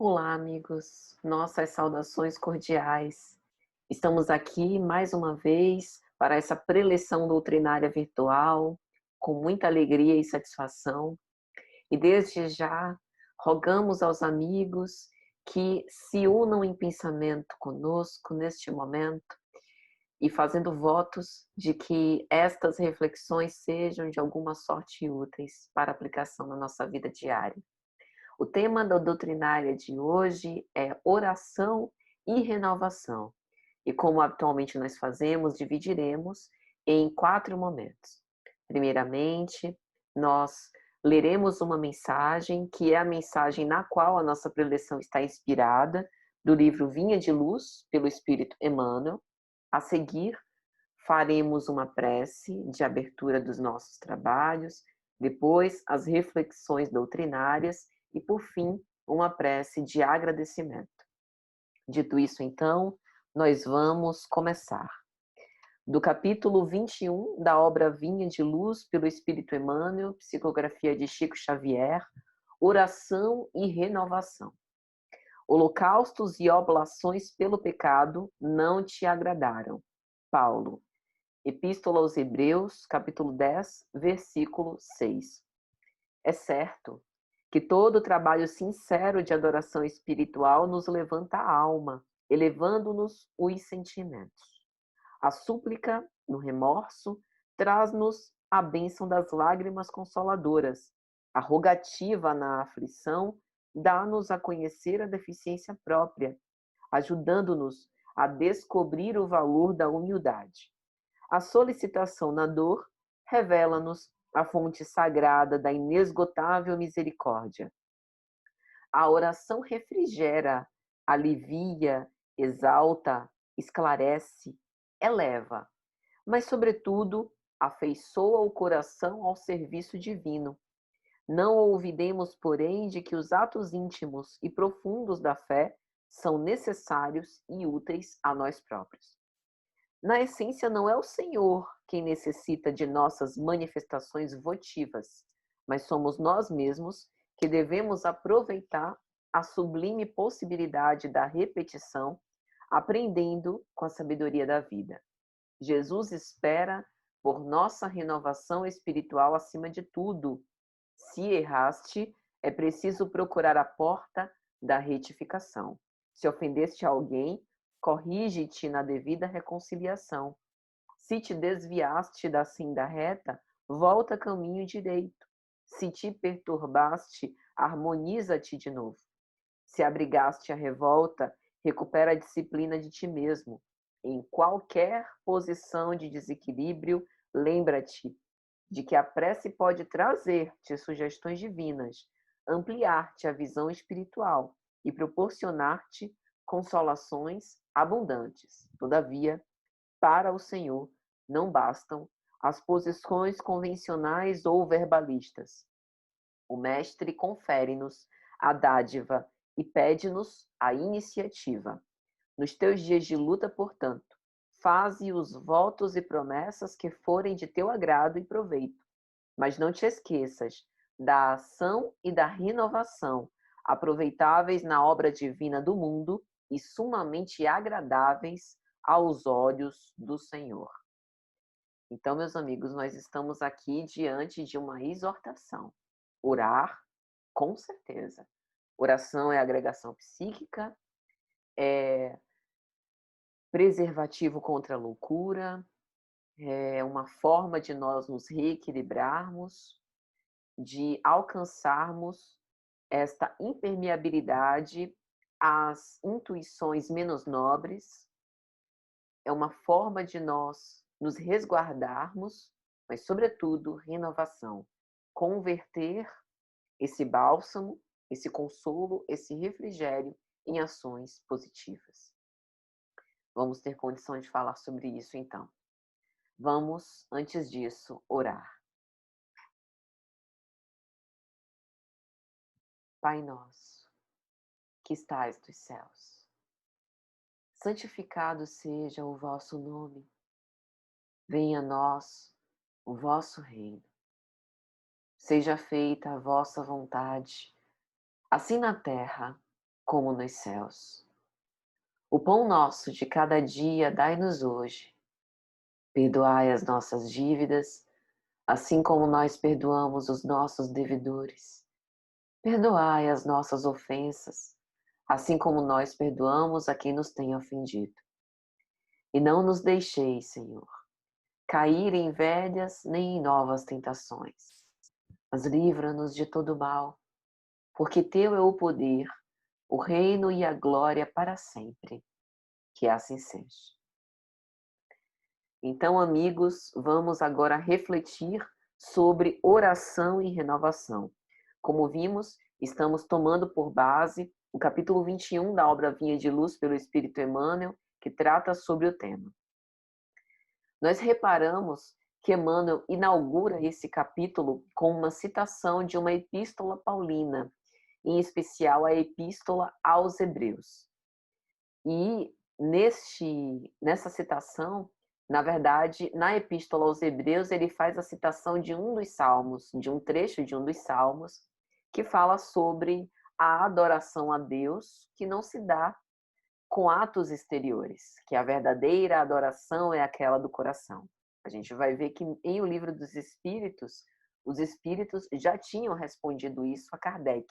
Olá, amigos. Nossas saudações cordiais. Estamos aqui mais uma vez para essa preleção doutrinária virtual, com muita alegria e satisfação. E desde já rogamos aos amigos que se unam em pensamento conosco neste momento e fazendo votos de que estas reflexões sejam de alguma sorte úteis para aplicação na nossa vida diária. O tema da doutrinária de hoje é oração e renovação. E como atualmente nós fazemos, dividiremos em 4 momentos. Primeiramente, nós leremos uma mensagem, que é a mensagem na qual a nossa preleção está inspirada, do livro Vinha de Luz, pelo Espírito Emmanuel. A seguir, faremos uma prece de abertura dos nossos trabalhos, depois as reflexões doutrinárias e, por fim, uma prece de agradecimento. Dito isso, então, nós vamos começar. Do capítulo 21 da obra Vinha de Luz, pelo Espírito Emmanuel, psicografia de Chico Xavier, oração e renovação. Holocaustos e oblações pelo pecado não te agradaram. Paulo. Epístola aos Hebreus, capítulo 10, versículo 6. É certo que todo trabalho sincero de adoração espiritual nos levanta a alma, elevando-nos os sentimentos. A súplica, no remorso, traz-nos a bênção das lágrimas consoladoras. A rogativa na aflição dá-nos a conhecer a deficiência própria, ajudando-nos a descobrir o valor da humildade. A solicitação na dor revela-nos a fonte sagrada da inesgotável misericórdia. A oração refrigera, alivia, exalta, esclarece, eleva, mas, sobretudo, afeiçoa o coração ao serviço divino. Não olvidemos, porém, de que os atos íntimos e profundos da fé são necessários e úteis a nós próprios. Na essência, não é o Senhor quem necessita de nossas manifestações votivas, mas somos nós mesmos que devemos aproveitar a sublime possibilidade da repetição, aprendendo com a sabedoria da vida. Jesus espera por nossa renovação espiritual acima de tudo. Se erraste, é preciso procurar a porta da retificação. Se ofendeste alguém, corrige-te na devida reconciliação. Se te desviaste da senda reta, volta caminho direito. Se te perturbaste, harmoniza-te de novo. Se abrigaste a revolta, recupera a disciplina de ti mesmo. Em qualquer posição de desequilíbrio, lembra-te de que a prece pode trazer-te sugestões divinas, ampliar-te a visão espiritual e proporcionar-te consolações abundantes. Todavia, para o Senhor não bastam as posições convencionais ou verbalistas. O Mestre confere-nos a dádiva e pede-nos a iniciativa. Nos teus dias de luta, portanto, faze os votos e promessas que forem de teu agrado e proveito. Mas não te esqueças da ação e da renovação, aproveitáveis na obra divina do mundo e sumamente agradáveis aos olhos do Senhor. Então, meus amigos, nós estamos aqui diante de uma exortação. Orar, com certeza. Oração é agregação psíquica, é preservativo contra a loucura, é uma forma de nós nos reequilibrarmos, de alcançarmos esta impermeabilidade às intuições menos nobres, é uma forma de nós nos resguardarmos, mas, sobretudo, renovação. Converter esse bálsamo, esse consolo, esse refrigério em ações positivas. Vamos ter condição de falar sobre isso, então. Vamos, antes disso, orar. Pai nosso, que estais nos céus, santificado seja o vosso nome. Venha a nós o vosso reino. Seja feita a vossa vontade, assim na terra como nos céus. O pão nosso de cada dia dai-nos hoje. Perdoai as nossas dívidas, assim como nós perdoamos os nossos devedores. Perdoai as nossas ofensas, assim como nós perdoamos a quem nos tem ofendido. E não nos deixeis, Senhor, cair em velhas nem em novas tentações, mas livra-nos de todo mal, porque teu é o poder, o reino e a glória para sempre. Que assim seja. Então, amigos, vamos agora refletir sobre oração e renovação. Como vimos, estamos tomando por base o capítulo 21 da obra Vinha de Luz pelo Espírito Emmanuel, que trata sobre o tema. Nós reparamos que Emmanuel inaugura esse capítulo com uma citação de uma epístola paulina, em especial a epístola aos Hebreus. E nessa citação, na verdade, na epístola aos Hebreus, ele faz a citação de um dos salmos, de um trecho de um dos salmos, que fala sobre a adoração a Deus que não se dá com atos exteriores, que a verdadeira adoração é aquela do coração. A gente vai ver que em O Livro dos Espíritos, os espíritos já tinham respondido isso a Kardec,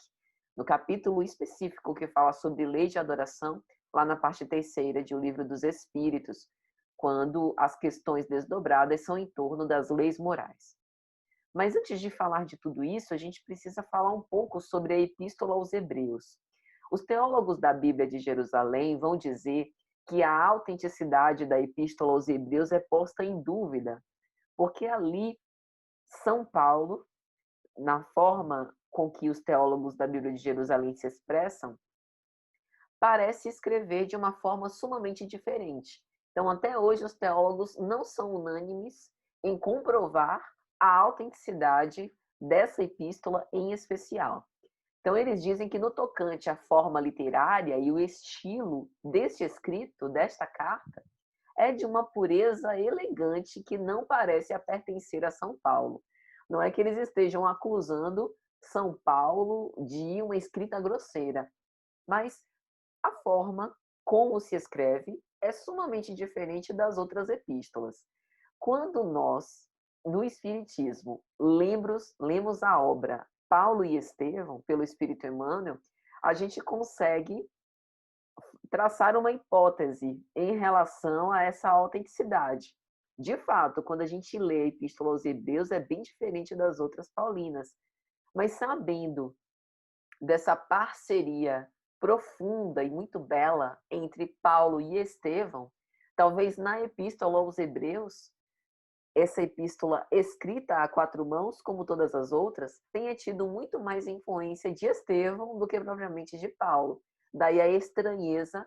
no capítulo específico que fala sobre lei de adoração, lá na parte terceira de O Livro dos Espíritos, quando as questões desdobradas são em torno das leis morais. Mas antes de falar de tudo isso, a gente precisa falar um pouco sobre a Epístola aos Hebreus. Os teólogos da Bíblia de Jerusalém vão dizer que a autenticidade da Epístola aos Hebreus é posta em dúvida, porque ali São Paulo, na forma com que os teólogos da Bíblia de Jerusalém se expressam, parece escrever de uma forma sumamente diferente. Então, até hoje, os teólogos não são unânimes em comprovar a autenticidade dessa epístola em especial. Então, eles dizem que no tocante à forma literária e o estilo deste escrito, desta carta, é de uma pureza elegante que não parece a pertencer a São Paulo. Não é que eles estejam acusando São Paulo de uma escrita grosseira, mas a forma como se escreve é sumamente diferente das outras epístolas. Quando nós, no Espiritismo, lemos a obra Paulo e Estevão, pelo Espírito Emmanuel, a gente consegue traçar uma hipótese em relação a essa autenticidade. De fato, quando a gente lê a Epístola aos Hebreus, é bem diferente das outras paulinas. Mas sabendo dessa parceria profunda e muito bela entre Paulo e Estevão, talvez na Epístola aos Hebreus, essa epístola escrita a quatro mãos, como todas as outras, tenha tido muito mais influência de Estevão do que propriamente de Paulo. Daí a estranheza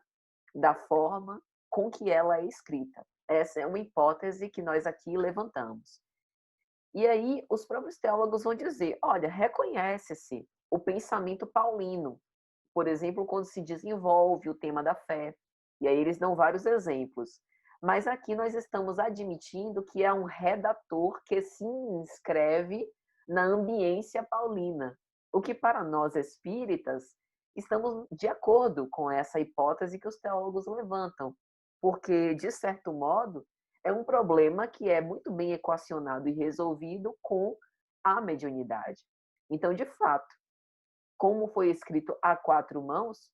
da forma com que ela é escrita. Essa é uma hipótese que nós aqui levantamos. E aí os próprios teólogos vão dizer, olha, reconhece-se o pensamento paulino, por exemplo, quando se desenvolve o tema da fé. E aí eles dão vários exemplos. Mas aqui nós estamos admitindo que é um redator que se inscreve na ambiência paulina, o que para nós espíritas estamos de acordo com essa hipótese que os teólogos levantam, porque, de certo modo, é um problema que é muito bem equacionado e resolvido com a mediunidade. Então, de fato, como foi escrito a quatro mãos,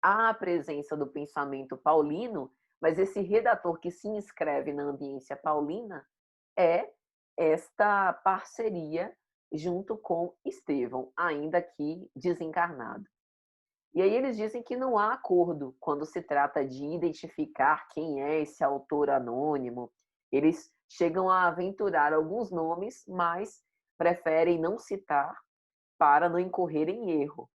há a presença do pensamento paulino, mas esse redator que se inscreve na ambiência paulina é esta parceria junto com Estevão, ainda que desencarnado. E aí eles dizem que não há acordo quando se trata de identificar quem é esse autor anônimo. Eles chegam a aventurar alguns nomes, mas preferem não citar para não incorrer em erro.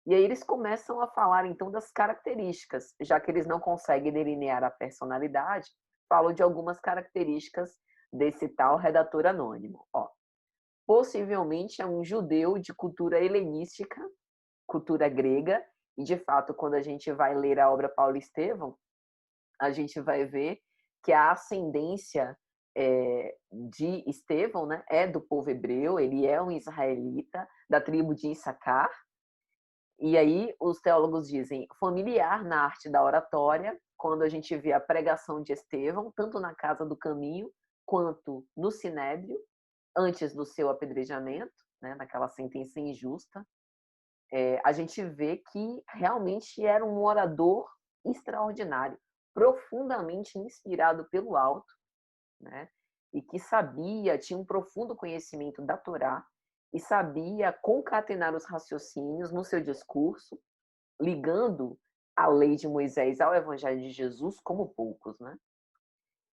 E aí eles começam a falar, então, das características, já que eles não conseguem delinear a personalidade, falam de algumas características desse tal redator anônimo. Ó, possivelmente é um judeu de cultura helenística, cultura grega, e, de fato, quando a gente vai ler a obra Paulo Estevão, a gente vai ver que a ascendência de Estevão, né, é do povo hebreu, ele é um israelita da tribo de Issacar, E aí os teólogos dizem familiar na arte da oratória, quando a gente vê a pregação de Estevão, tanto na Casa do Caminho, quanto no Sinédrio, antes do seu apedrejamento, né, naquela sentença injusta, a gente vê que realmente era um orador extraordinário, profundamente inspirado pelo alto, né, e que sabia, tinha um profundo conhecimento da Torá, e sabia concatenar os raciocínios no seu discurso, ligando a lei de Moisés ao Evangelho de Jesus como poucos, né?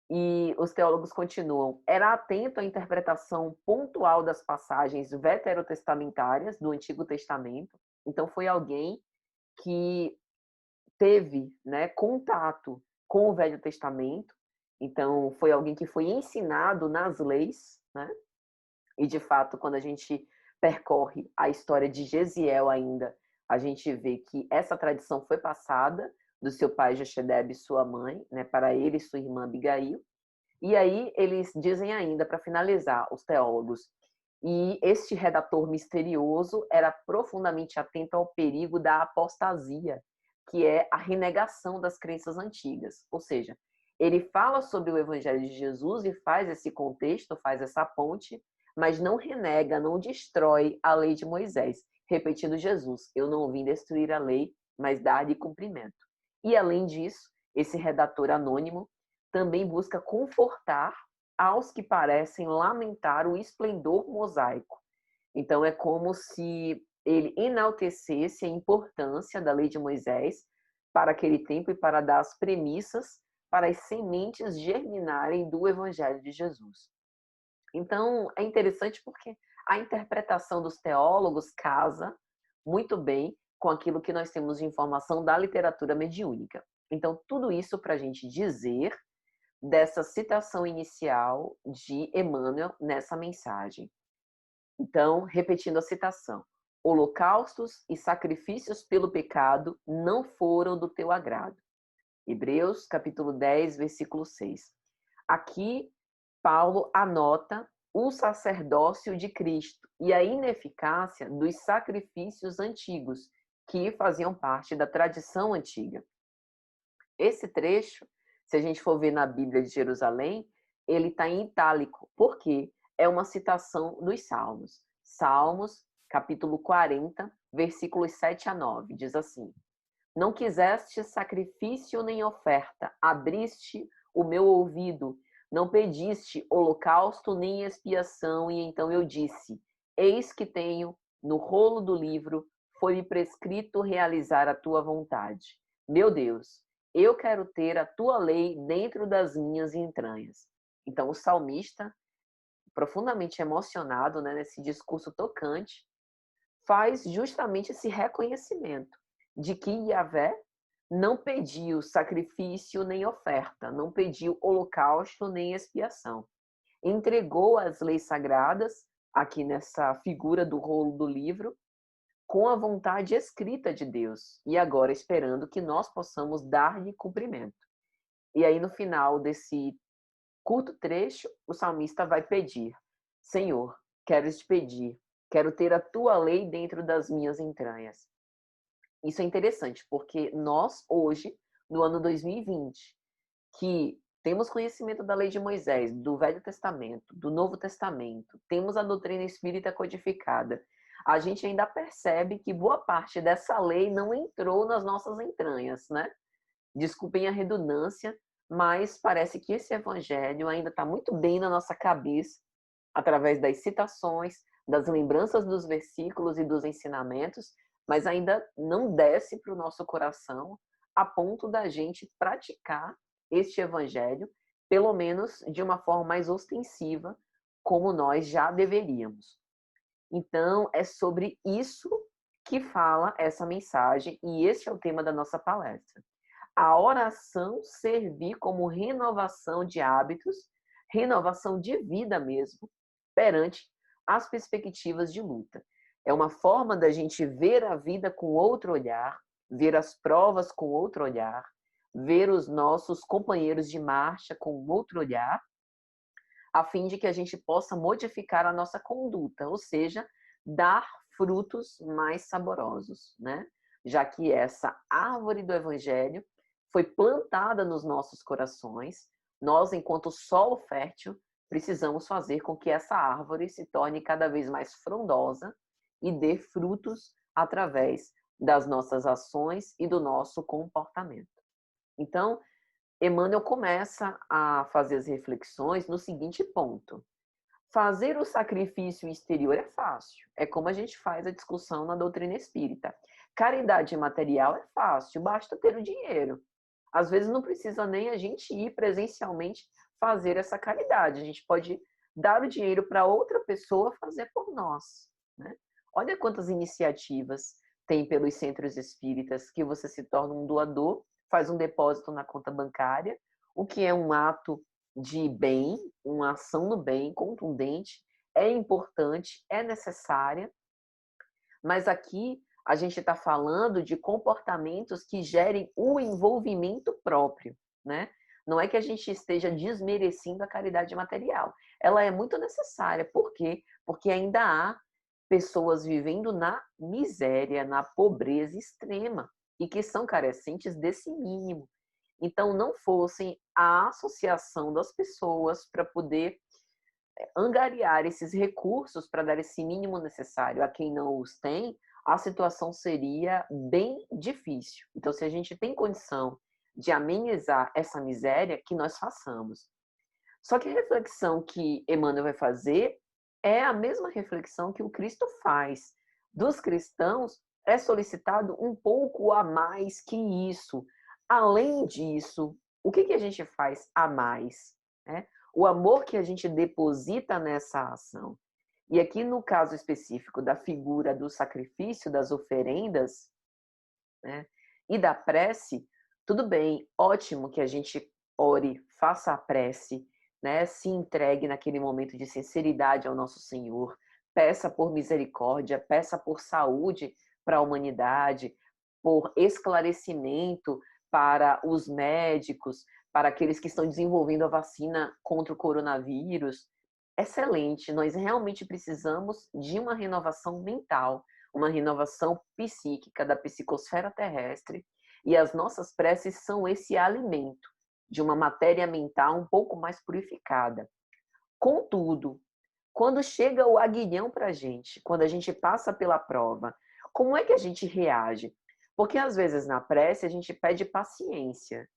E os teólogos continuam. Era atento à interpretação pontual das passagens veterotestamentárias do Antigo Testamento. Então, foi alguém que teve, né, contato com o Velho Testamento. Então, foi alguém que foi ensinado nas leis, né? E, de fato, quando a gente percorre a história de Gesiel ainda, a gente vê que essa tradição foi passada do seu pai Jochebed e sua mãe, né, para ele e sua irmã Abigail. E aí eles dizem ainda, para finalizar, os teólogos, e este redator misterioso era profundamente atento ao perigo da apostasia, que é a renegação das crenças antigas. Ou seja, ele fala sobre o Evangelho de Jesus e faz esse contexto, faz essa ponte, mas não renega, não destrói a lei de Moisés, repetindo Jesus: eu não vim destruir a lei, mas dar-lhe cumprimento. E além disso, esse redator anônimo também busca confortar aos que parecem lamentar o esplendor mosaico. Então é como se ele enaltecesse a importância da lei de Moisés para aquele tempo e para dar as premissas para as sementes germinarem do Evangelho de Jesus. Então, é interessante porque a interpretação dos teólogos casa muito bem com aquilo que nós temos de informação da literatura mediúnica. Então, tudo isso para a gente dizer dessa citação inicial de Emmanuel nessa mensagem. Então, repetindo a citação: holocaustos e sacrifícios pelo pecado não foram do teu agrado. Hebreus, capítulo 10, versículo 6. Aqui, Paulo anota o sacerdócio de Cristo e a ineficácia dos sacrifícios antigos, que faziam parte da tradição antiga. Esse trecho, se a gente for ver na Bíblia de Jerusalém, ele está em itálico, porque é uma citação dos Salmos. Salmos, capítulo 40, versículos 7 a 9, diz assim: não quiseste sacrifício nem oferta, abriste o meu ouvido, não pediste holocausto nem expiação, e então eu disse: eis que tenho no rolo do livro, foi-me prescrito realizar a tua vontade. Meu Deus, eu quero ter a tua lei dentro das minhas entranhas. Então o salmista, profundamente emocionado, né, nesse discurso tocante, faz justamente esse reconhecimento de que Yahvé não pediu sacrifício nem oferta, não pediu holocausto nem expiação. Entregou as leis sagradas, aqui nessa figura do rolo do livro, com a vontade escrita de Deus, e agora esperando que nós possamos dar-lhe cumprimento. E aí, no final desse curto trecho, o salmista vai pedir: Senhor, quero te pedir, quero ter a tua lei dentro das minhas entranhas. Isso é interessante, porque nós, hoje, no ano 2020, que temos conhecimento da lei de Moisés, do Velho Testamento, do Novo Testamento, temos a doutrina espírita codificada, a gente ainda percebe que boa parte dessa lei não entrou nas nossas entranhas, né? Desculpem a redundância, mas parece que esse evangelho ainda está muito bem na nossa cabeça, através das citações, das lembranças dos versículos e dos ensinamentos, mas ainda não desce para o nosso coração a ponto da gente praticar este evangelho, pelo menos de uma forma mais ostensiva, como nós já deveríamos. Então, é sobre isso que fala essa mensagem, e este é o tema da nossa palestra. A oração servir como renovação de hábitos, renovação de vida mesmo, perante as perspectivas de luta. É uma forma da gente ver a vida com outro olhar, ver as provas com outro olhar, ver os nossos companheiros de marcha com outro olhar, a fim de que a gente possa modificar a nossa conduta, ou seja, dar frutos mais saborosos, né? Já que essa árvore do Evangelho foi plantada nos nossos corações, nós, enquanto solo fértil, precisamos fazer com que essa árvore se torne cada vez mais frondosa e dê frutos através das nossas ações e do nosso comportamento. Então, Emmanuel começa a fazer as reflexões no seguinte ponto: fazer o sacrifício exterior é fácil, é como a gente faz a discussão na doutrina espírita. Caridade material é fácil, basta ter o dinheiro. Às vezes não precisa nem a gente ir presencialmente fazer essa caridade, a gente pode dar o dinheiro para outra pessoa fazer por nós, né? Olha quantas iniciativas tem pelos centros espíritas que você se torna um doador, faz um depósito na conta bancária, o que é um ato de bem, uma ação no bem contundente, é importante, é necessária, mas aqui a gente está falando de comportamentos que gerem o envolvimento próprio, né? Não é que a gente esteja desmerecendo a caridade material. Ela é muito necessária. Por quê? Porque ainda há pessoas vivendo na miséria, na pobreza extrema e que são carecentes desse mínimo. Então, não fossem a associação das pessoas para poder angariar esses recursos para dar esse mínimo necessário a quem não os tem, a situação seria bem difícil. Então, se a gente tem condição de amenizar essa miséria, que nós façamos. Só que a reflexão que Emmanuel vai fazer é a mesma reflexão que o Cristo faz. Dos cristãos é solicitado um pouco a mais que isso. Além disso, o que a gente faz a mais? Né? O amor que a gente deposita nessa ação. E aqui no caso específico da figura do sacrifício, das oferendas, né, e da prece, tudo bem, ótimo que a gente ore, faça a prece, né, se entregue naquele momento de sinceridade ao nosso Senhor, peça por misericórdia, peça por saúde para a humanidade, por esclarecimento para os médicos, para aqueles que estão desenvolvendo a vacina contra o coronavírus. Excelente, nós realmente precisamos de uma renovação mental, uma renovação psíquica da psicosfera terrestre, e as nossas preces são esse alimento de uma matéria mental um pouco mais purificada. Contudo, quando chega o aguilhão para a gente, quando a gente passa pela prova, como é que a gente reage? Porque às vezes na prece a gente pede paciência.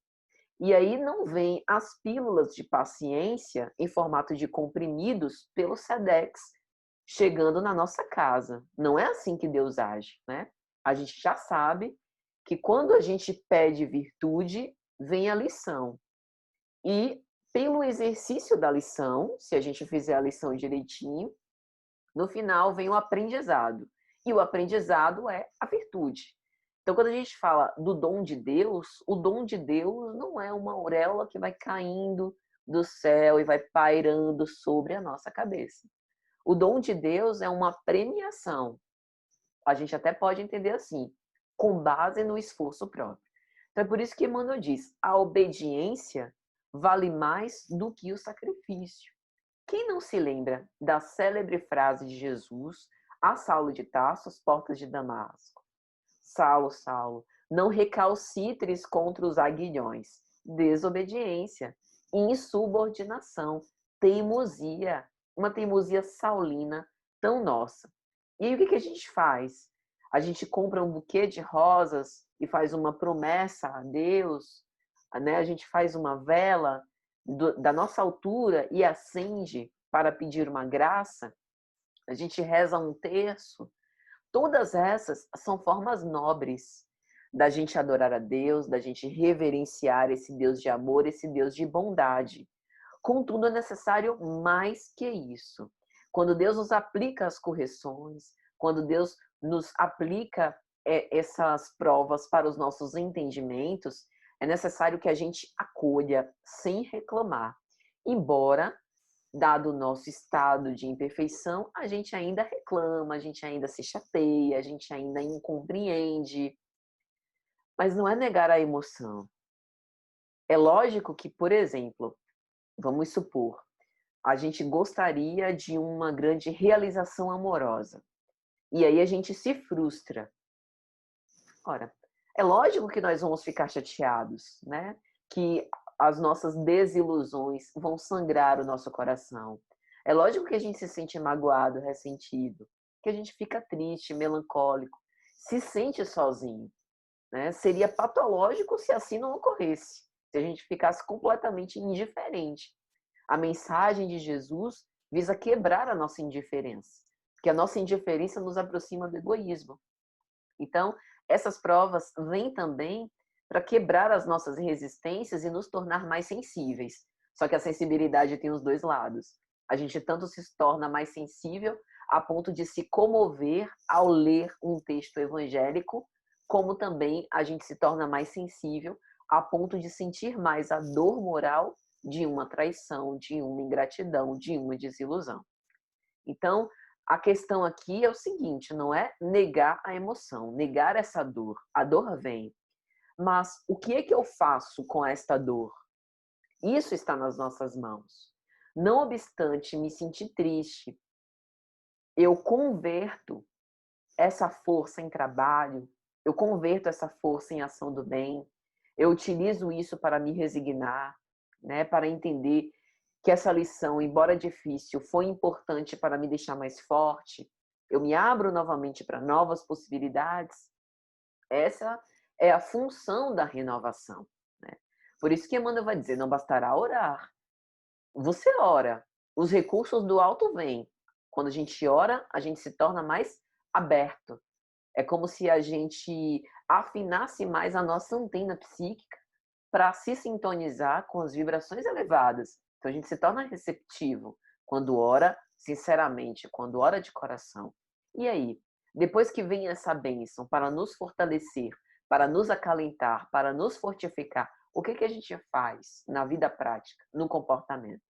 E aí não vem as pílulas de paciência em formato de comprimidos pelo Sedex chegando na nossa casa. Não é assim que Deus age, né? A gente já sabe que quando a gente pede virtude, vem a lição. E pelo exercício da lição, se a gente fizer a lição direitinho, no final vem o aprendizado. E o aprendizado é a virtude. Então, quando a gente fala do dom de Deus, o dom de Deus não é uma auréola que vai caindo do céu e vai pairando sobre a nossa cabeça. O dom de Deus é uma premiação. A gente até pode entender assim, com base no esforço próprio. Então, é por isso que Emmanuel diz, a obediência vale mais do que o sacrifício. Quem não se lembra da célebre frase de Jesus a Saulo de Tarso, às portas de Damasco? Saulo, Saulo, não recalcitres contra os aguilhões. Desobediência, insubordinação, teimosia, uma teimosia saulina tão nossa. E aí o que a gente faz? A gente compra um buquê de rosas e faz uma promessa a Deus, né? A gente faz uma vela da nossa altura e acende para pedir uma graça. A gente reza um terço. Todas essas são formas nobres da gente adorar a Deus, da gente reverenciar esse Deus de amor, esse Deus de bondade. Contudo, é necessário mais que isso. Quando Deus nos aplica as correções, quando Deus nos aplica essas provas para os nossos entendimentos, é necessário que a gente acolha sem reclamar. Embora, dado o nosso estado de imperfeição, a gente ainda reclama, a gente ainda se chateia, a gente ainda incompreende. Mas não é negar a emoção. É lógico que, por exemplo, vamos supor, a gente gostaria de uma grande realização amorosa. E aí a gente se frustra. Ora, é lógico que nós vamos ficar chateados, né? Que as nossas desilusões vão sangrar o nosso coração. É lógico que a gente se sente magoado, ressentido, que a gente fica triste, melancólico, se sente sozinho, né? Seria patológico se assim não ocorresse, se a gente ficasse completamente indiferente. A mensagem de Jesus visa quebrar a nossa indiferença, porque a nossa indiferença nos aproxima do egoísmo. Então, essas provas vêm também para quebrar as nossas resistências e nos tornar mais sensíveis. Só que a sensibilidade tem os dois lados. A gente tanto se torna mais sensível a ponto de se comover ao ler um texto evangélico, como também a gente se torna mais sensível a ponto de sentir mais a dor moral de uma traição, de uma ingratidão, de uma desilusão. Então, a questão aqui é o seguinte, não é negar a emoção, negar essa dor. A dor vem, mas o que é que eu faço com esta dor? Isso está nas nossas mãos. Não obstante me sentir triste, eu converto essa força em trabalho, eu converto essa força em ação do bem, eu utilizo isso para me resignar, né, para entender que essa lição, embora difícil, foi importante para me deixar mais forte. Eu me abro novamente para novas possibilidades. Essa é a função da renovação, né? Por isso que Emmanuel vai dizer, não bastará orar. Você ora, os recursos do alto vêm. Quando a gente ora, a gente se torna mais aberto. É como se a gente afinasse mais a nossa antena psíquica para se sintonizar com as vibrações elevadas. Então a gente se torna receptivo quando ora sinceramente, quando ora de coração. E aí, depois que vem essa bênção para nos fortalecer, para nos acalentar, para nos fortificar, o que a gente faz na vida prática, no comportamento?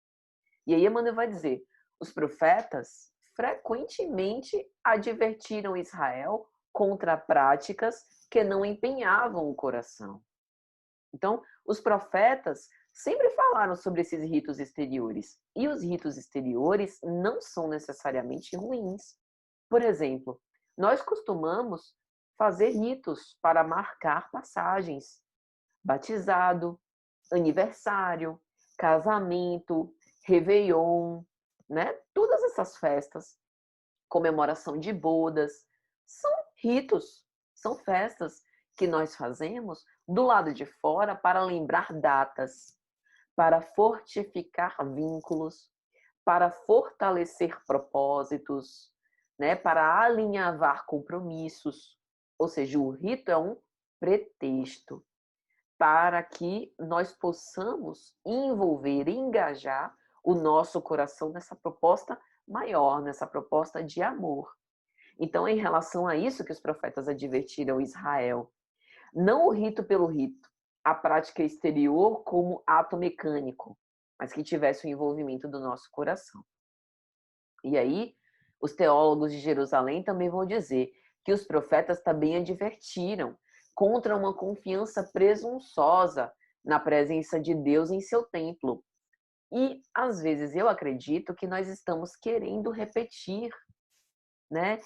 E aí Emmanuel vai dizer, os profetas frequentemente advertiram Israel contra práticas que não empenhavam o coração. Então, os profetas sempre falaram sobre esses ritos exteriores. E os ritos exteriores não são necessariamente ruins. Por exemplo, nós costumamos fazer ritos para marcar passagens. Batizado, aniversário, casamento, réveillon, né? Todas essas festas, comemoração de bodas, são ritos, são festas que nós fazemos do lado de fora para lembrar datas, para fortificar vínculos, para fortalecer propósitos, né, para alinhavar compromissos. Ou seja, o rito é um pretexto para que nós possamos envolver, engajar o nosso coração nessa proposta maior, nessa proposta de amor. Então, em relação a isso que os profetas advertiram Israel, não o rito pelo rito, a prática exterior como ato mecânico, mas que tivesse o envolvimento do nosso coração. E aí, os teólogos de Jerusalém também vão dizer que os profetas também advertiram contra uma confiança presunçosa na presença de Deus em seu templo. E, às vezes, eu acredito que nós estamos querendo repetir, né,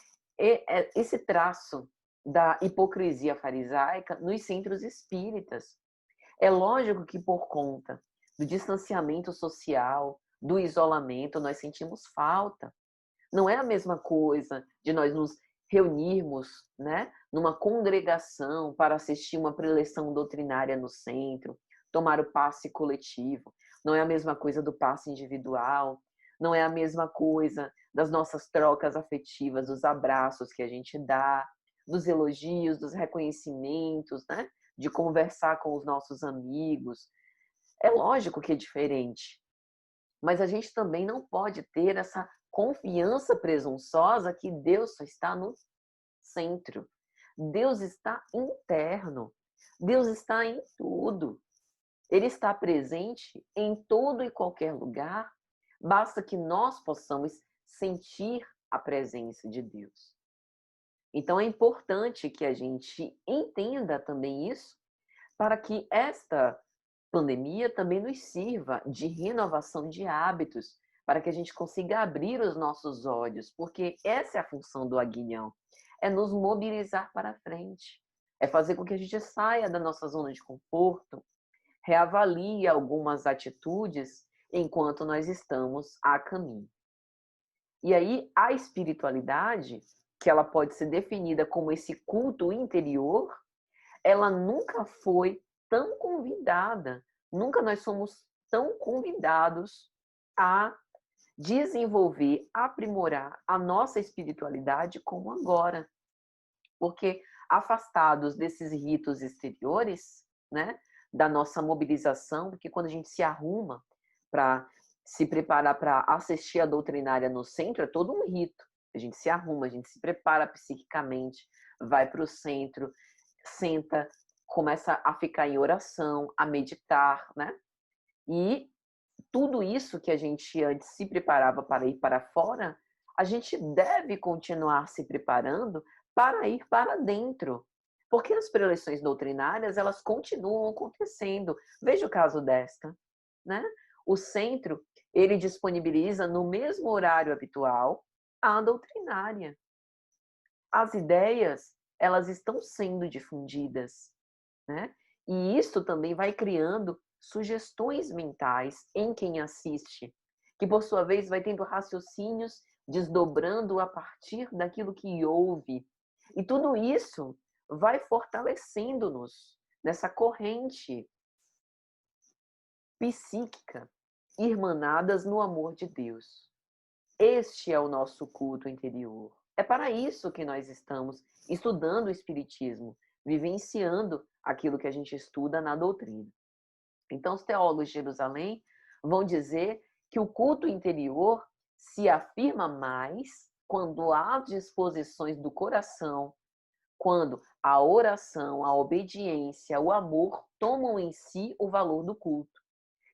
esse traço da hipocrisia farisaica nos centros espíritas. É lógico que por conta do distanciamento social, do isolamento, nós sentimos falta. Não é a mesma coisa de nós nos reunirmos, né, numa congregação para assistir uma preleção doutrinária no centro, tomar o passe coletivo. Não é a mesma coisa do passe individual. Não é a mesma coisa das nossas trocas afetivas, dos abraços que a gente dá, dos elogios, dos reconhecimentos, né, de conversar com os nossos amigos. É lógico que é diferente, mas a gente também não pode ter essa confiança presunçosa que Deus só está no centro. Deus está interno. Deus está em tudo. Ele está presente em todo e qualquer lugar. Basta que nós possamos sentir a presença de Deus. Então é importante que a gente entenda também isso, para que esta pandemia também nos sirva de renovação de hábitos, para que a gente consiga abrir os nossos olhos, porque essa é a função do aguilhão. é nos mobilizar para frente, é fazer com que a gente saia da nossa zona de conforto, reavalie algumas atitudes enquanto nós estamos a caminho. E aí, a espiritualidade, que ela pode ser definida como esse culto interior, ela nunca foi tão convidada, nunca nós somos tão convidados a desenvolver, aprimorar a nossa espiritualidade como agora. Porque afastados desses ritos exteriores, né, da nossa mobilização, porque quando a gente se arruma para se preparar para assistir a doutrinária no centro, é todo um rito. A gente se arruma, a gente se prepara psiquicamente, vai para o centro, senta, começa a ficar em oração, a meditar, né? E tudo isso que a gente antes se preparava para ir para fora, a gente deve continuar se preparando para ir para dentro. Porque as preleções doutrinárias, elas continuam acontecendo. Veja o caso desta, né? O centro, ele disponibiliza no mesmo horário habitual a doutrinária. As ideias, elas estão sendo difundidas, né? E isso também vai criando sugestões mentais em quem assiste, que por sua vez vai tendo raciocínios desdobrando a partir daquilo que ouve. E tudo isso vai fortalecendo-nos nessa corrente psíquica, irmanadas no amor de Deus. Este é o nosso culto interior. É para isso que nós estamos estudando o Espiritismo, vivenciando aquilo que a gente estuda na doutrina. Então, os teólogos de Jerusalém vão dizer que o culto interior se afirma mais quando há disposições do coração, quando a oração, a obediência, o amor tomam em si o valor do culto.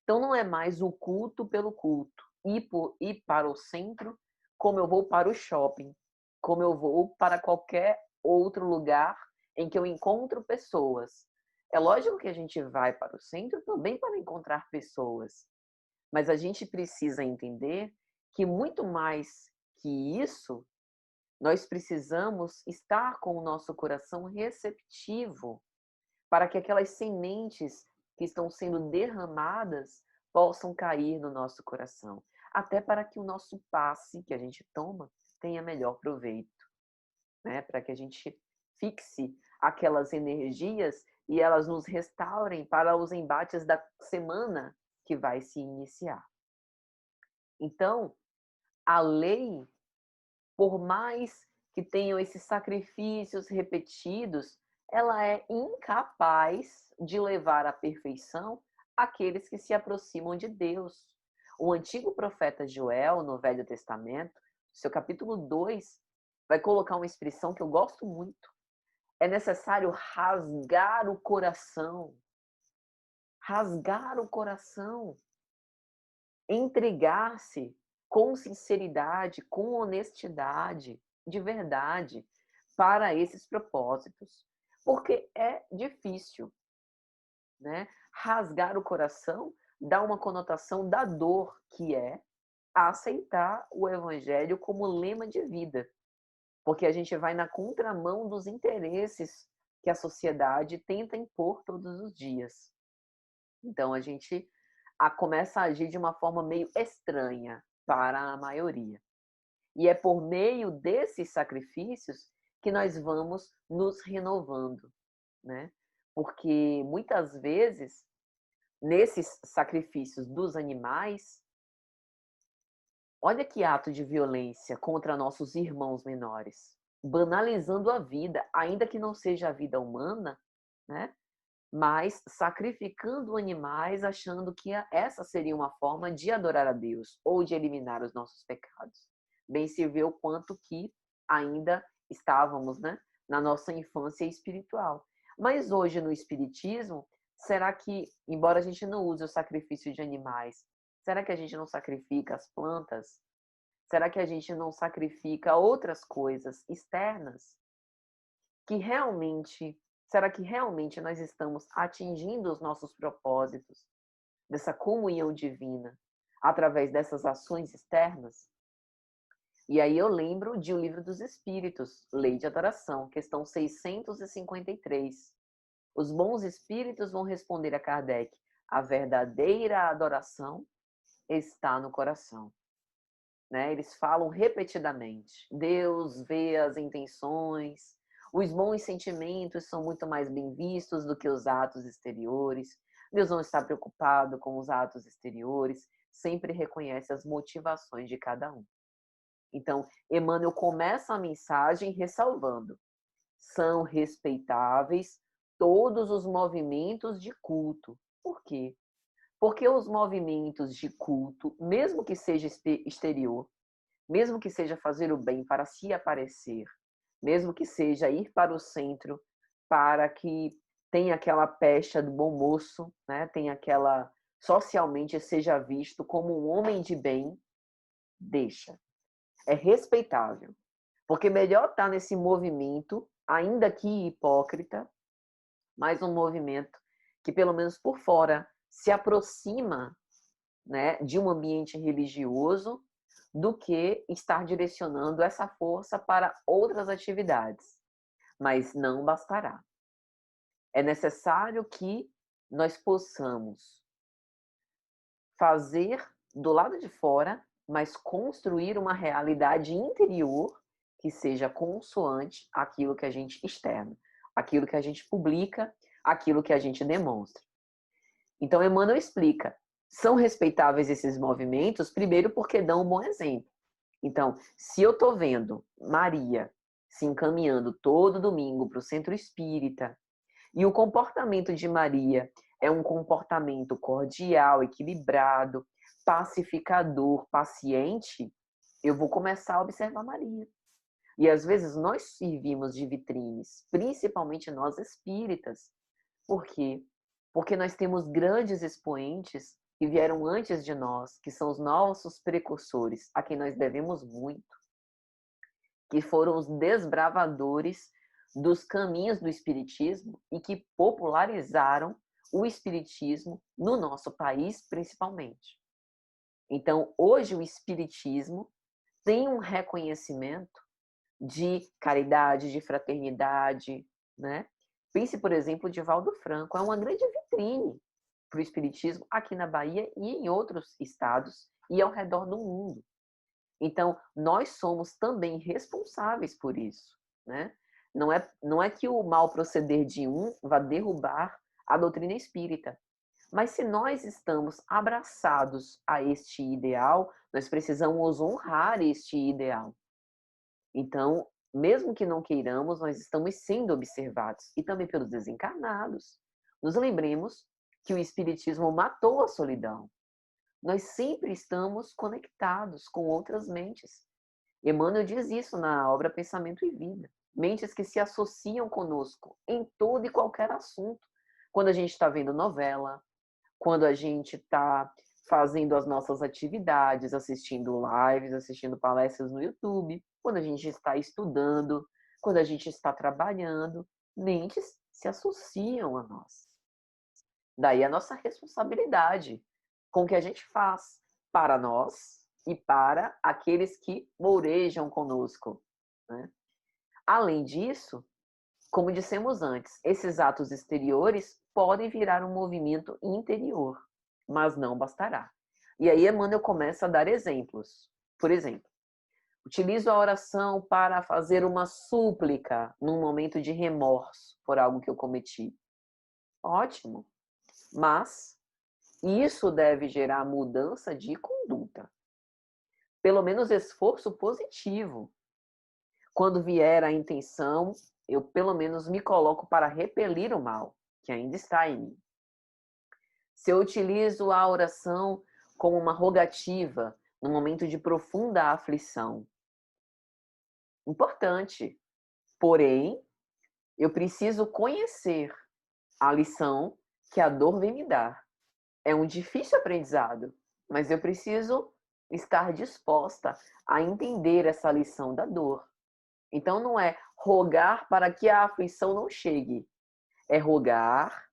Então, não é mais o culto pelo culto, ir para o centro, como eu vou para o shopping, como eu vou para qualquer outro lugar em que eu encontro pessoas. É lógico que a gente vai para o centro também para encontrar pessoas, mas a gente precisa entender que muito mais que isso, nós precisamos estar com o nosso coração receptivo para que aquelas sementes que estão sendo derramadas possam cair no nosso coração, até para que o nosso passe que a gente toma tenha melhor proveito, né? Para que a gente fixe aquelas energias e elas nos restaurem para os embates da semana que vai se iniciar. Então, a lei, por mais que tenham esses sacrifícios repetidos, ela é incapaz de levar à perfeição aqueles que se aproximam de Deus. O antigo profeta Joel, no Velho Testamento, seu capítulo 2, vai colocar uma expressão que eu gosto muito. É necessário rasgar o coração. Rasgar o coração. Entregar-se com sinceridade, com honestidade, de verdade, para esses propósitos. Porque é difícil, né? Rasgar o coração dá uma conotação da dor que é aceitar o evangelho como lema de vida. Porque a gente vai na contramão dos interesses que a sociedade tenta impor todos os dias. Então a gente começa a agir de uma forma meio estranha para a maioria. E é por meio desses sacrifícios que nós vamos nos renovando, né? Porque muitas vezes, nesses sacrifícios dos animais, olha que ato de violência contra nossos irmãos menores, banalizando a vida, ainda que não seja a vida humana, né? Mas sacrificando animais, achando que essa seria uma forma de adorar a Deus ou de eliminar os nossos pecados. Bem se vê o quanto que ainda estávamos, né, na nossa infância espiritual. Mas hoje no Espiritismo, será que, embora a gente não use o sacrifício de animais, será que a gente não sacrifica as plantas? Será que a gente não sacrifica outras coisas externas que realmente, será que realmente nós estamos atingindo os nossos propósitos dessa comunhão divina através dessas ações externas? E aí eu lembro de O Livro dos Espíritos, Lei de Adoração, questão 653. Os bons espíritos vão responder a Kardec: a verdadeira adoração está no coração. Né? Eles falam repetidamente. Deus vê as intenções, os bons sentimentos são muito mais bem vistos do que os atos exteriores. Deus não está preocupado com os atos exteriores, sempre reconhece as motivações de cada um. Então, Emmanuel começa a mensagem ressalvando: são respeitáveis todos os movimentos de culto. Por quê? Porque os movimentos de culto, mesmo que seja exterior, mesmo que seja fazer o bem para se aparecer, mesmo que seja ir para o centro para que tenha aquela pecha do bom moço, né? Tenha aquela, socialmente seja visto como um homem de bem, deixa. É respeitável. Porque melhor estar nesse movimento, ainda que hipócrita, mas um movimento que, pelo menos por fora, se aproxima, né, de um ambiente religioso, do que estar direcionando essa força para outras atividades. Mas não bastará. É necessário que nós possamos fazer do lado de fora, mas construir uma realidade interior que seja consoante àquilo que a gente externa, aquilo que a gente publica, aquilo que a gente demonstra. Então, Emmanuel explica: são respeitáveis esses movimentos, primeiro porque dão um bom exemplo. Então, se eu estou vendo Maria se encaminhando todo domingo para o centro espírita, e o comportamento de Maria é um comportamento cordial, equilibrado, pacificador, paciente, eu vou começar a observar Maria. E às vezes nós servimos de vitrines, principalmente nós espíritas. Por quê? Porque nós temos grandes expoentes que vieram antes de nós, que são os nossos precursores, a quem nós devemos muito, que foram os desbravadores dos caminhos do espiritismo e que popularizaram o espiritismo no nosso país, principalmente. Então, hoje o espiritismo tem um reconhecimento de caridade, de fraternidade, né? Pense, por exemplo, de Valdo Franco, é uma grande vitrine para o espiritismo aqui na Bahia e em outros estados e ao redor do mundo. Então, nós somos também responsáveis por isso, né? Não é que o mal proceder de um vá derrubar a doutrina espírita, mas se nós estamos abraçados a este ideal, nós precisamos honrar este ideal. Então, mesmo que não queiramos, nós estamos sendo observados, e também pelos desencarnados. Nos lembremos que o Espiritismo matou a solidão. Nós sempre estamos conectados com outras mentes. Emmanuel diz isso na obra Pensamento e Vida. Mentes que se associam conosco em todo e qualquer assunto. Quando a gente está vendo novela, quando a gente está fazendo as nossas atividades, assistindo lives, assistindo palestras no YouTube, quando a gente está estudando, quando a gente está trabalhando, mentes se associam a nós. Daí a nossa responsabilidade com o que a gente faz para nós e para aqueles que mourejam conosco, né? Além disso, como dissemos antes, esses atos exteriores podem virar um movimento interior, mas não bastará. E aí Emmanuel começa a dar exemplos. Por exemplo, utilizo a oração para fazer uma súplica num momento de remorso por algo que eu cometi. Ótimo, mas isso deve gerar mudança de conduta. Pelo menos esforço positivo. Quando vier a intenção, eu pelo menos me coloco para repelir o mal, que ainda está em mim. Se eu utilizo a oração como uma rogativa no momento de profunda aflição, importante. Porém, eu preciso conhecer a lição que a dor vem me dar. É um difícil aprendizado, mas eu preciso estar disposta a entender essa lição da dor. Então, não é rogar para que a aflição não chegue, é rogar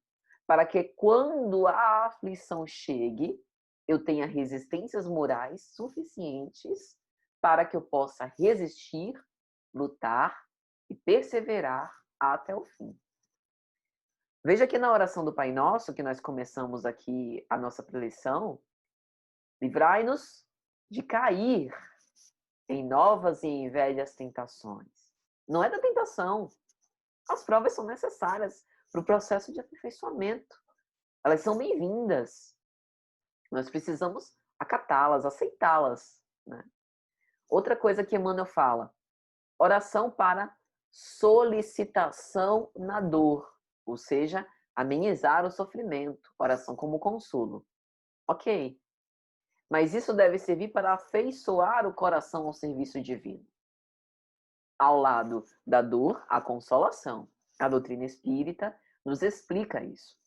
para que quando a aflição chegue, eu tenha resistências morais suficientes para que eu possa resistir, lutar e perseverar até o fim. Veja que na oração do Pai Nosso, que nós começamos aqui a nossa preleção, livrai-nos de cair em novas e em velhas tentações. Não é da tentação. As provas são necessárias para o processo de aperfeiçoamento. Elas são bem-vindas. Nós precisamos acatá-las, aceitá-las, né? Outra coisa que Emmanuel fala, oração para solicitação na dor, ou seja, amenizar o sofrimento, oração como consolo. Ok, mas isso deve servir para afeiçoar o coração ao serviço divino. Ao lado da dor, a consolação. A doutrina espírita nos explica isso.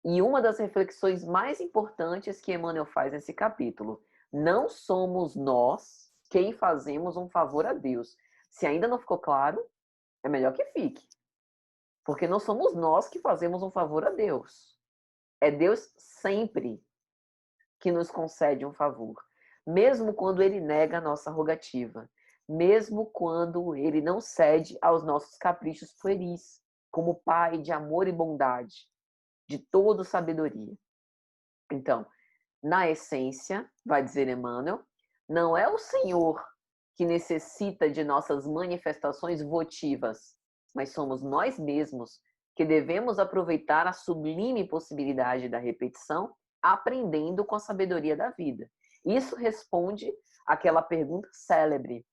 E uma das reflexões mais importantes que Emmanuel faz nesse capítulo, não somos nós quem fazemos um favor a Deus. Se ainda não ficou claro, é melhor que fique. Porque não somos nós que fazemos um favor a Deus. É Deus sempre que nos concede um favor. Mesmo quando Ele nega a nossa rogativa. Mesmo quando Ele não cede aos nossos caprichos pueris. Como Pai de amor e bondade. De toda sabedoria. Então, na essência, vai dizer Emmanuel, não é o Senhor que necessita de nossas manifestações votivas, mas somos nós mesmos que devemos aproveitar a sublime possibilidade da repetição, aprendendo com a sabedoria da vida. Isso responde àquela pergunta célebre.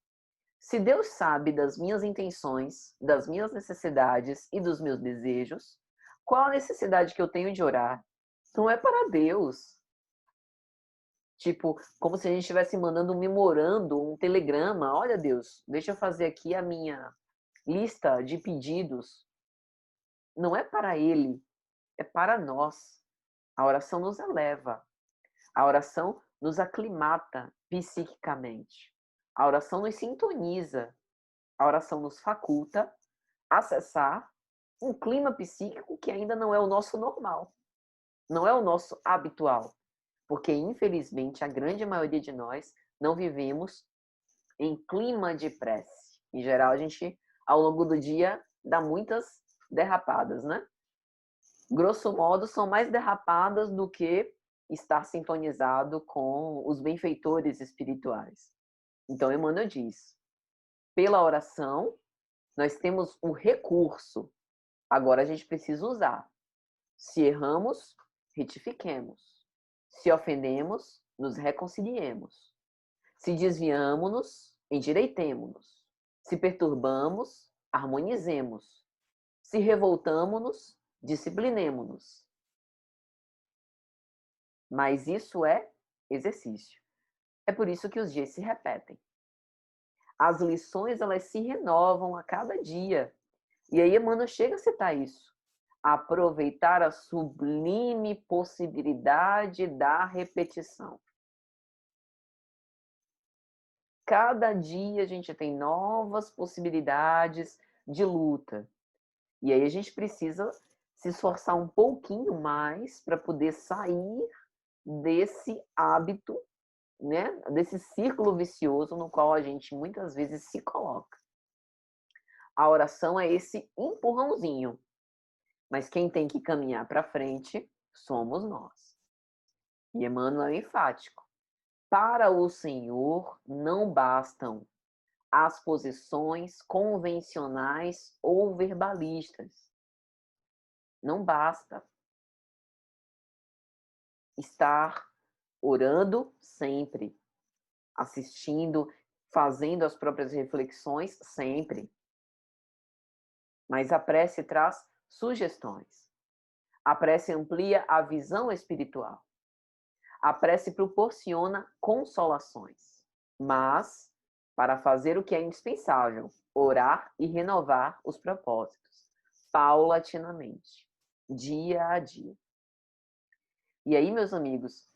Se Deus sabe das minhas intenções, das minhas necessidades e dos meus desejos, qual a necessidade que eu tenho de orar? Não é para Deus. Tipo, como se a gente estivesse mandando um memorando, um telegrama. Olha, Deus, deixa eu fazer aqui a minha lista de pedidos. Não é para Ele, é para nós. A oração nos eleva. A oração nos aclimata psiquicamente. A oração nos sintoniza. A oração nos faculta acessar um clima psíquico que ainda não é o nosso normal, não é o nosso habitual, porque infelizmente a grande maioria de nós não vivemos em clima de prece. Em geral, a gente, ao longo do dia, dá muitas derrapadas, né? Grosso modo, são mais derrapadas do que estar sintonizado com os benfeitores espirituais. Então, Emmanuel diz, pela oração, nós temos o recurso. Agora a gente precisa usar. Se erramos, retifiquemos. Se ofendemos, nos reconciliemos. Se desviamos-nos, endireitemo-nos. Se perturbamos, harmonizemos. Se revoltamo-nos, disciplinemo-nos. Mas isso é exercício. É por isso que os dias se repetem. As lições, elas se renovam a cada dia. E aí Emmanuel chega a citar isso. Aproveitar a sublime possibilidade da repetição. Cada dia a gente tem novas possibilidades de luta. E aí a gente precisa se esforçar um pouquinho mais para poder sair desse hábito, né? Desse círculo vicioso no qual a gente muitas vezes se coloca. A oração é esse empurrãozinho. Mas quem tem que caminhar para frente somos nós. E Emmanuel é enfático. Para o Senhor não bastam as posições convencionais ou verbalistas. Não basta estar orando sempre, assistindo, fazendo as próprias reflexões sempre. Mas a prece traz sugestões. A prece amplia a visão espiritual. A prece proporciona consolações. Mas, para fazer o que é indispensável, orar e renovar os propósitos, paulatinamente, dia a dia. E aí, meus amigos,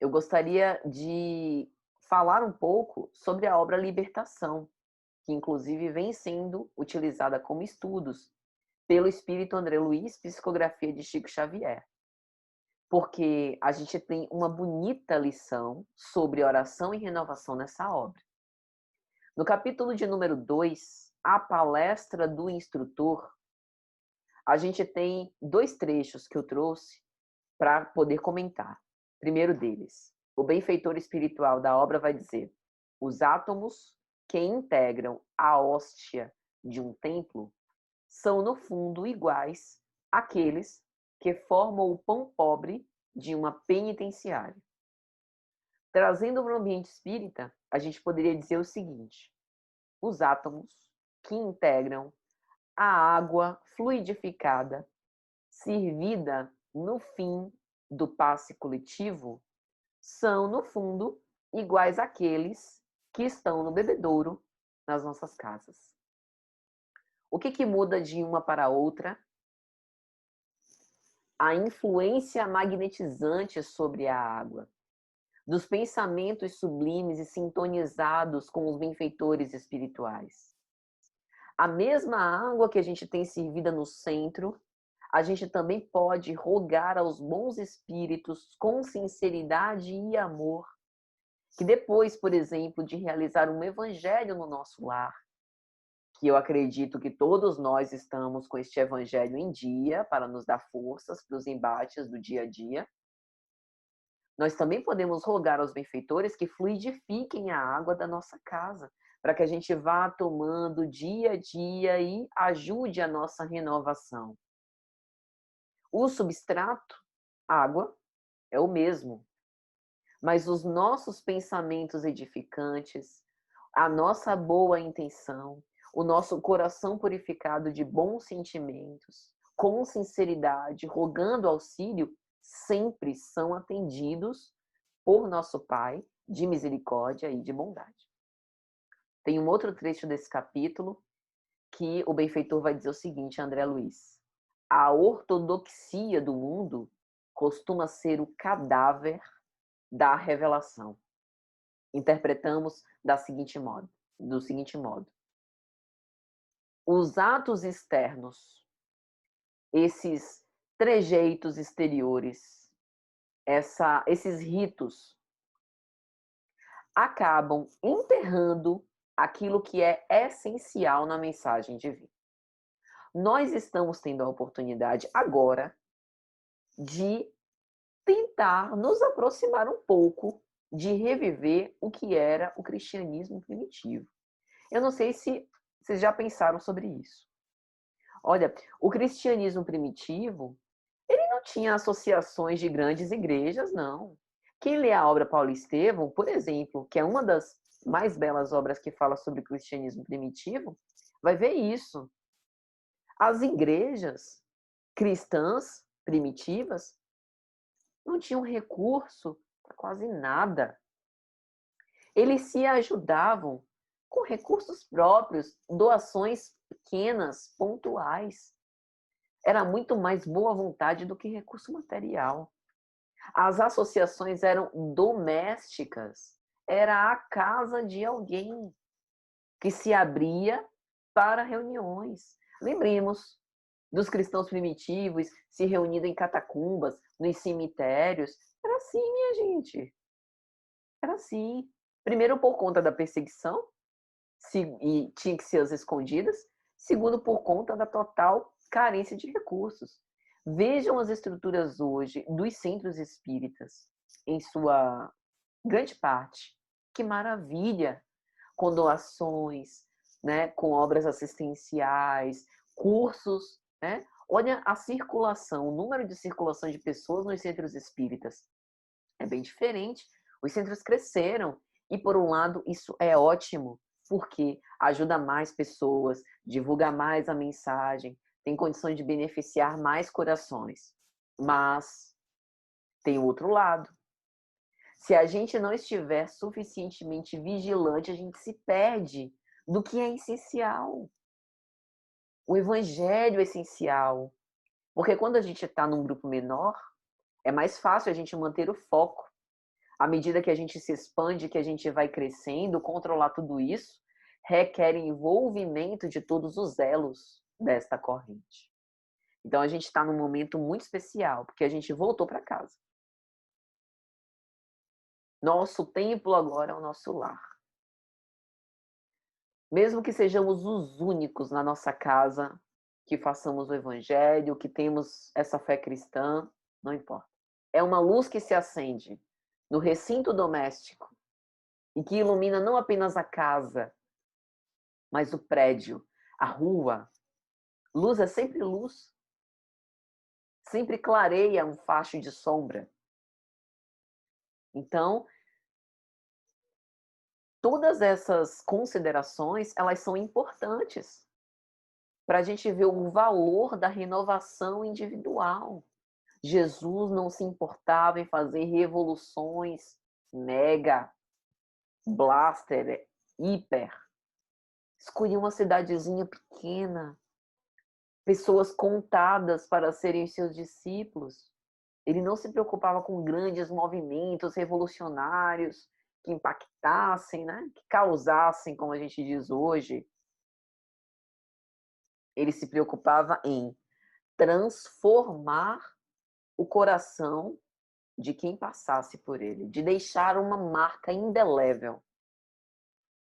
eu gostaria de falar um pouco sobre a obra Libertação, que inclusive vem sendo utilizada como estudos pelo espírito André Luiz, psicografia de Chico Xavier. porque a gente tem uma bonita lição sobre oração e renovação nessa obra. No capítulo de número 2, a palestra do instrutor, a gente tem 2 trechos que eu trouxe para poder comentar. Primeiro deles, o benfeitor espiritual da obra vai dizer: os átomos que integram a hóstia de um templo são, no fundo, iguais àqueles que formam o pão pobre de uma penitenciária. Trazendo para o ambiente espírita, a gente poderia dizer o seguinte: os átomos que integram a água fluidificada, servida no fim do passe coletivo, são, no fundo, iguais àqueles que estão no bebedouro nas nossas casas. O que muda de uma para outra? A influência magnetizante sobre a água, dos pensamentos sublimes e sintonizados com os benfeitores espirituais. A mesma água que a gente tem servida no centro, a gente também pode rogar aos bons espíritos com sinceridade e amor, que depois, por exemplo, de realizar um evangelho no nosso lar, que eu acredito que todos nós estamos com este evangelho em dia para nos dar forças para os embates do dia a dia, nós também podemos rogar aos benfeitores que fluidifiquem a água da nossa casa, para que a gente vá tomando dia a dia e ajude a nossa renovação. O substrato, água, é o mesmo, mas os nossos pensamentos edificantes, a nossa boa intenção, o nosso coração purificado de bons sentimentos, com sinceridade, rogando auxílio, sempre são atendidos por nosso Pai de misericórdia e de bondade. Tem um outro trecho desse capítulo que o benfeitor vai dizer o seguinte, André Luiz: a ortodoxia do mundo costuma ser o cadáver da revelação. Interpretamos do seguinte modo: os atos externos, esses trejeitos exteriores, esses ritos, acabam enterrando aquilo que é essencial na mensagem divina. Nós estamos tendo a oportunidade agora de tentar nos aproximar um pouco de reviver o que era o cristianismo primitivo. Eu não sei se vocês já pensaram sobre isso. Olha, o cristianismo primitivo, ele não tinha associações de grandes igrejas, não. Quem lê a obra Paulo Estevão, por exemplo, que é uma das mais belas obras que fala sobre o cristianismo primitivo, vai ver isso. As igrejas cristãs primitivas não tinham recurso para quase nada. Eles se ajudavam com recursos próprios, doações pequenas, pontuais. Era muito mais boa vontade do que recurso material. As associações eram domésticas. Era a casa de alguém que se abria para reuniões. Lembremos dos cristãos primitivos se reunindo em catacumbas, nos cemitérios. Era assim, minha gente. Era assim. Primeiro, por conta da perseguição, e tinha que ser às escondidas. Segundo, por conta da total carência de recursos. Vejam as estruturas hoje dos centros espíritas, em sua grande parte. Que maravilha! Com doações, né, com obras assistenciais, cursos, né? Olha a circulação, o número de circulação de pessoas nos centros espíritas. É bem diferente. Os centros cresceram e, por um lado, isso é ótimo, porque ajuda mais pessoas, divulga mais a mensagem, tem condições de beneficiar mais corações. Mas tem outro lado. Se a gente não estiver suficientemente vigilante, a gente se perde do que é essencial. O evangelho é essencial. Porque quando a gente está num grupo menor, é mais fácil a gente manter o foco. À medida que a gente se expande, que a gente vai crescendo, controlar tudo isso requer envolvimento de todos os elos desta corrente. Então a gente está num momento muito especial, porque a gente voltou para casa. Nosso templo agora é o nosso lar. Mesmo que sejamos os únicos na nossa casa que façamos o evangelho, que temos essa fé cristã, não importa. É uma luz que se acende no recinto doméstico e que ilumina não apenas a casa, mas o prédio, a rua. Luz é sempre luz. Sempre clareia um facho de sombra. Então, todas essas considerações, elas são importantes para a gente ver o valor da renovação individual. Jesus não se importava em fazer revoluções mega, blaster, hiper. Escolhia uma cidadezinha pequena, pessoas contadas para serem seus discípulos. Ele não se preocupava com grandes movimentos revolucionários que impactassem, né? Que causassem, como a gente diz hoje. Ele se preocupava em transformar o coração de quem passasse por ele, de deixar uma marca indelével.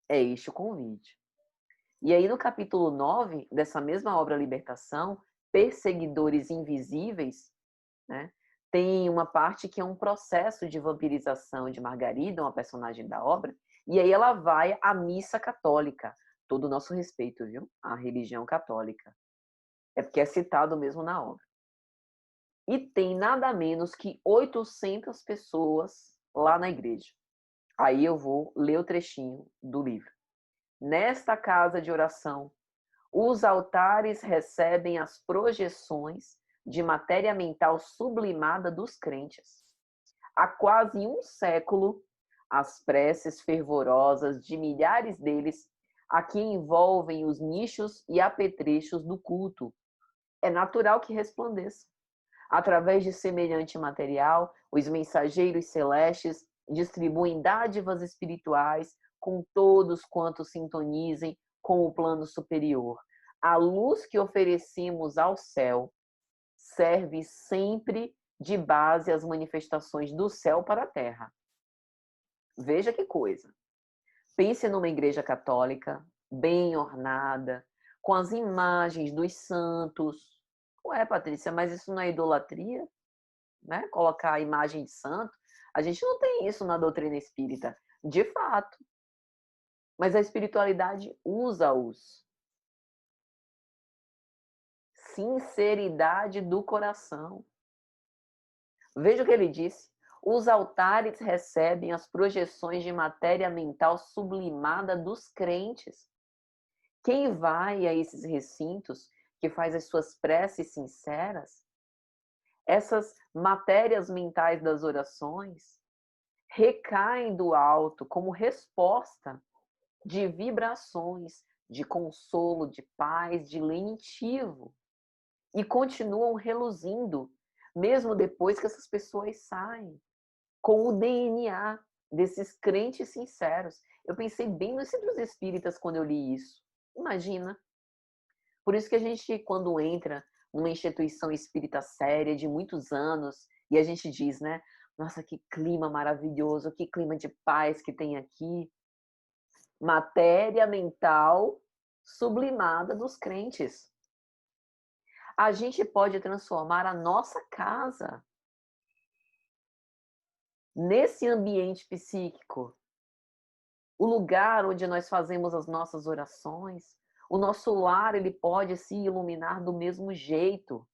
É este o convite. E aí, no capítulo 9 dessa mesma obra Libertação, Perseguidores Invisíveis, né, tem uma parte que é um processo de vampirização de Margarida, uma personagem da obra, e aí ela vai à missa católica. Todo o nosso respeito, viu? À religião católica. É porque é citado mesmo na obra. E tem nada menos que 800 pessoas lá na igreja. Aí eu vou ler o trechinho do livro. Nesta casa de oração, os altares recebem as projeções de matéria mental sublimada dos crentes. Há quase um século, as preces fervorosas de milhares deles aqui envolvem os nichos e apetrechos do culto. É natural que resplandeça. Através de semelhante material, os mensageiros celestes distribuem dádivas espirituais com todos quantos sintonizem com o plano superior. A luz que oferecemos ao céu serve sempre de base às manifestações do céu para a terra. Veja que coisa. Pense numa igreja católica, bem ornada, com as imagens dos santos. Ué, Patrícia, mas isso não é idolatria? Né? Colocar a imagem de santo? A gente não tem isso na doutrina espírita, de fato. Mas a espiritualidade usa-os. Sinceridade do coração. Veja o que ele disse. Os altares recebem as projeções de matéria mental sublimada dos crentes. Quem vai a esses recintos, que faz as suas preces sinceras, essas matérias mentais das orações recaem do alto como resposta de vibrações, de consolo, de paz, de lenitivo. E continuam reluzindo, mesmo depois que essas pessoas saem, com o DNA desses crentes sinceros. Eu pensei bem nos centros espíritas quando eu li isso. Imagina. Por isso que a gente, quando entra numa instituição espírita séria de muitos anos, e a gente diz, né? Nossa, que clima maravilhoso, que clima de paz que tem aqui. Matéria mental sublimada dos crentes. A gente pode transformar a nossa casa nesse ambiente psíquico, o lugar onde nós fazemos as nossas orações. O nosso lar, ele pode se iluminar do mesmo jeito.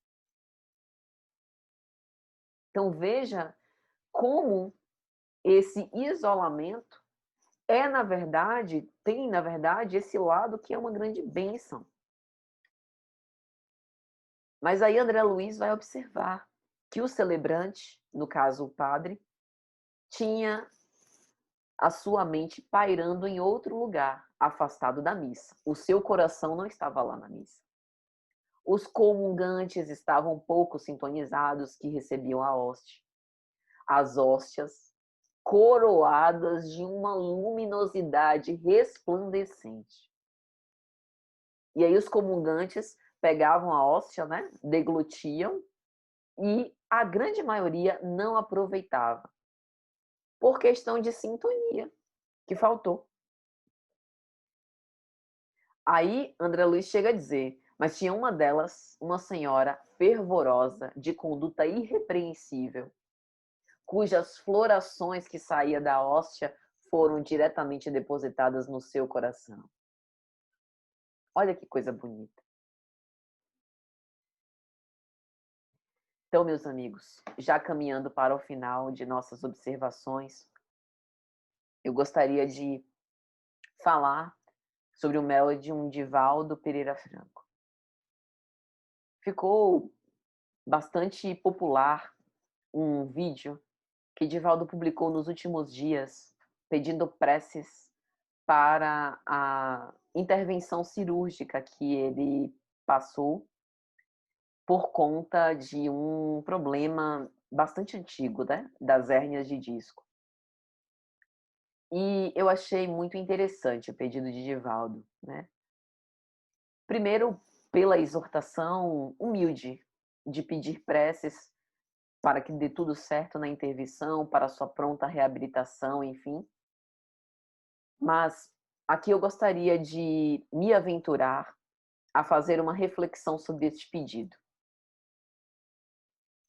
Então veja como esse isolamento tem na verdade esse lado que é uma grande bênção. Mas aí André Luiz vai observar que o celebrante, no caso o padre, tinha a sua mente pairando em outro lugar, afastado da missa. O seu coração não estava lá na missa. Os comungantes estavam pouco sintonizados que recebiam a hóstia. As hóstias coroadas de uma luminosidade resplandecente. E aí os comungantes pegavam a hóstia, né, deglutiam, e a grande maioria não aproveitava, por questão de sintonia, que faltou. Aí André Luiz chega a dizer: "Mas tinha uma delas, uma senhora fervorosa, de conduta irrepreensível, cujas florações que saía da hóstia foram diretamente depositadas no seu coração". Olha que coisa bonita. Então, meus amigos, já caminhando para o final de nossas observações, eu gostaria de falar sobre o Médium Divaldo Pereira Franco. Ficou bastante popular um vídeo que Divaldo publicou nos últimos dias, pedindo preces para a intervenção cirúrgica que ele passou por conta de um problema bastante antigo, né, das hérnias de disco. E eu achei muito interessante o pedido de Divaldo, né. Primeiro, pela exortação humilde de pedir preces para que dê tudo certo na intervenção, para a sua pronta reabilitação, enfim. Mas aqui eu gostaria de me aventurar a fazer uma reflexão sobre este pedido.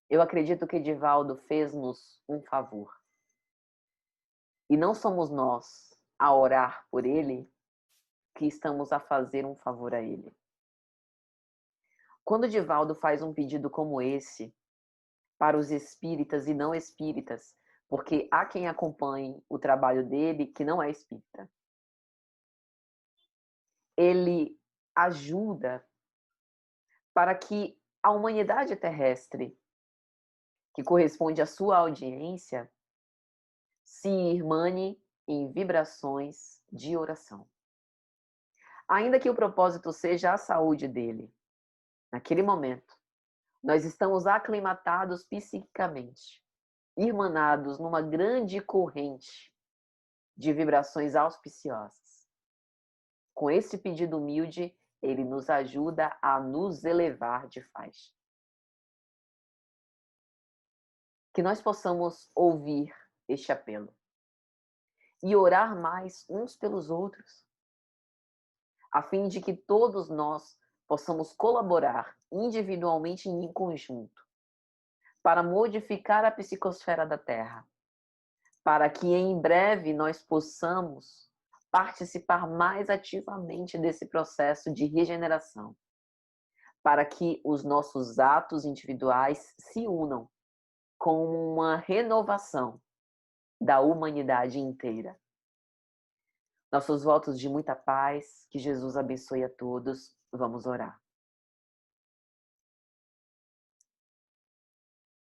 Eu acredito que Edivaldo fez-nos um favor. E não somos nós, a orar por ele, que estamos a fazer um favor a ele. Quando Edivaldo faz um pedido como esse, para os espíritas e não espíritas, porque há quem acompanhe o trabalho dele que não é espírita, ele ajuda para que a humanidade terrestre, que corresponde à sua audiência, se irmane em vibrações de oração. Ainda que o propósito seja a saúde dele, naquele momento, nós estamos aclimatados psiquicamente, irmanados numa grande corrente de vibrações auspiciosas. Com esse pedido humilde, ele nos ajuda a nos elevar de faixa. Que nós possamos ouvir este apelo e orar mais uns pelos outros, a fim de que todos nós possamos colaborar individualmente e em conjunto para modificar a psicosfera da Terra, para que em breve nós possamos participar mais ativamente desse processo de regeneração, para que os nossos atos individuais se unam com uma renovação da humanidade inteira. Nossos votos de muita paz, que Jesus abençoe a todos. Vamos orar.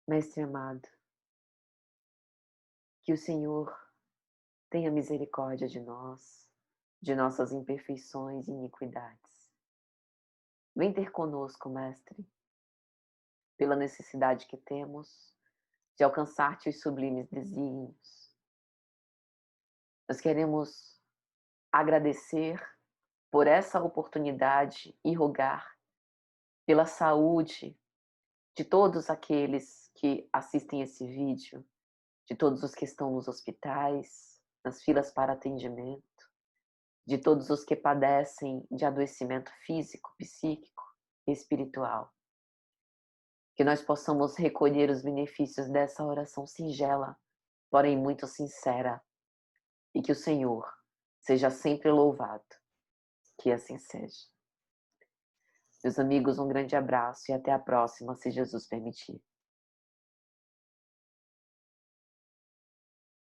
Mestre amado, que o Senhor tenha misericórdia de nós, de nossas imperfeições e iniquidades. Vem ter conosco, Mestre, pela necessidade que temos de alcançar teus sublimes desígnios. Nós queremos agradecer por essa oportunidade e rogar pela saúde de todos aqueles que assistem esse vídeo, de todos os que estão nos hospitais, nas filas para atendimento, de todos os que padecem de adoecimento físico, psíquico e espiritual. Que nós possamos recolher os benefícios dessa oração singela, porém muito sincera, e que o Senhor seja sempre louvado. Que assim seja. Meus amigos, um grande abraço e até a próxima, se Jesus permitir.